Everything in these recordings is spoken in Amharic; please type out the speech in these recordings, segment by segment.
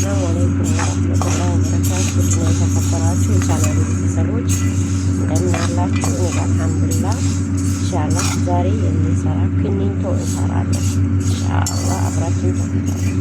ሰላም አለይኩም ወራህመቱላሂ ወበረካቱህ። የተከበራችሁ የቻናሌ ቤተሰቦች እንደምን አላችሁ? እኔ ጋር አልሐምዱሊላህ። ኢንሻአላህ ዛሬ የምንሰራ ክኒንቶ እንሰራለን። ኢንሻአላህ አብራችን ተከታተሉ።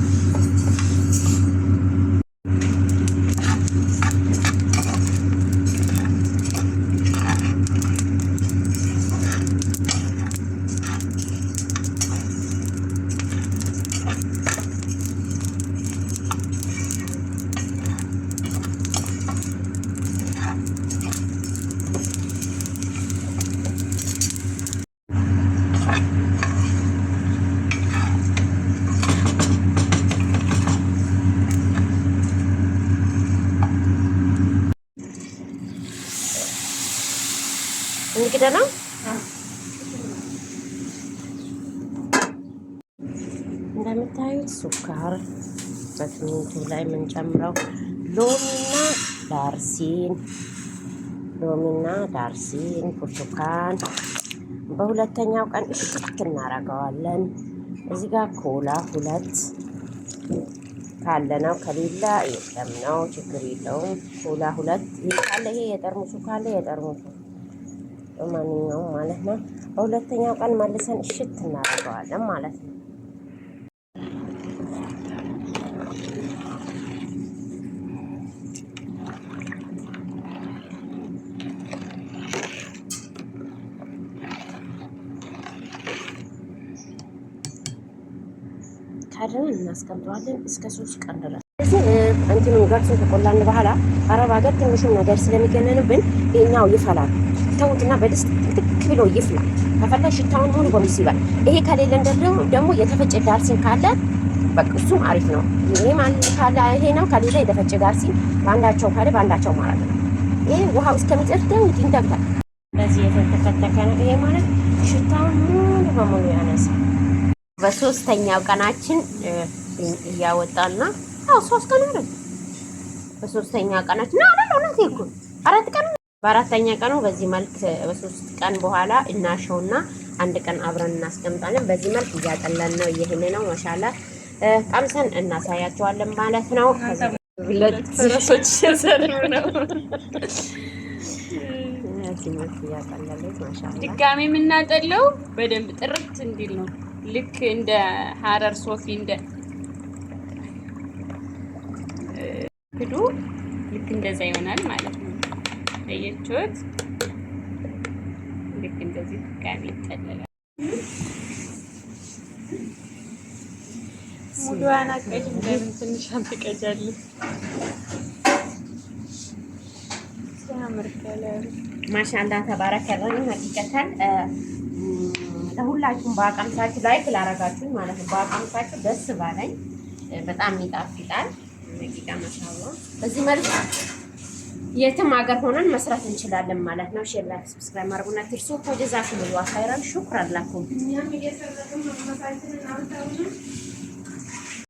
እንግዲህ ነው እንደምታዩት ሱካር በክኒንቶ ላይ የምንጨምረው ሎሚና ዳርሲን ብርቱካን በሁለተኛው ቀን እሽት እናደርገዋለን። እዚህ ጋር ኮላ ሁለት ካለ ነው፣ ከሌላ የለም ነው፣ ችግር የለውም። ኮላ ሁለት ይሄ ካለ ይሄ የጠርሙሱ ካለ የጠርሙሱ በማንኛውም ማለት ነው። በሁለተኛው ቀን መልሰን እሽት እናደርገዋለን ማለት ነው። ካድረን እናስቀምጠዋለን እስከ 3 ቀን ድረስ። እንትኑ ገብሱን ከቆላን በኋላ አረብ ሀገር ትንሹም ነገር ስለሚገነንብን ይሄኛው ይፈላል። ተውትና በድስት ትክ ብሎ ይፍላ። ከፈለ ሽታውን ሙሉ በሙሉ ይበል። ይሄ ከሌለ ደግሞ የተፈጨ ዳርሲን ካለ በቃ እሱም አሪፍ ነው። ይሄ ማለት ካለ ይሄ ነው፣ ከሌለ የተፈጨ ዳርሲን ባንዳቸው ካለ ባንዳቸው ማለት ነው። ይሄ ውሃው እስከሚጠርደው ይንደብታል። ለዚህ የተከተከ ነው። ይሄ ማለት ሽታውን ሙሉ በሙሉ ያነሳል። በሶስተኛው ቀናችን እያወጣና 3 ቀን አይደል? በሶስተኛው ቀናችን ነው እኮ 4 ቀን። በአራተኛ ቀኑ በዚህ መልክ በ3 ቀን በኋላ እናሸውና 1 ቀን አብረን እናስቀምጣለን። በዚህ መልክ እያጠለን ነው። ይሄን ነው ማሻአላ ቀምሰን እናሳያቸዋለን ማለት ነው። ሁለት ፍረሶች ሰሩ ነው። እዚህ መልክ እያጠለልን ማሻአላ ድጋሜ የምናጠለው በደንብ ጥርት እንዲል ነው። ልክ እንደ ሀረር ሶፊ እንደ ክዱ ልክ እንደዛ ይሆናል ማለት ነው። ለየቾት ልክ እንደዚህ ድጋሜ ይጠለላል። ሙሉዋና ቀይ እንደምን ትንሽ አትቀጃለሽ? ሲያምር ከለር ማሻአላ ተባረከላህ። ሀቂቀተን ለሁላችሁም በአቀምሳችሁ ላይክ ላረጋችሁኝ ማለት ነው። በአቀምሳችሁ ደስ ባለኝ በጣም ይጣፍጣል። ደቂቃ ማሻአላ በዚህ መልኩ የትም ሀገር ሆነን መስራት እንችላለን ማለት ነው። ሼር ላይክ ሰብስክራይብ ማድረጉና ትርሱ። ወጀዛኩም ኸይራን ሹክራን ለኩም።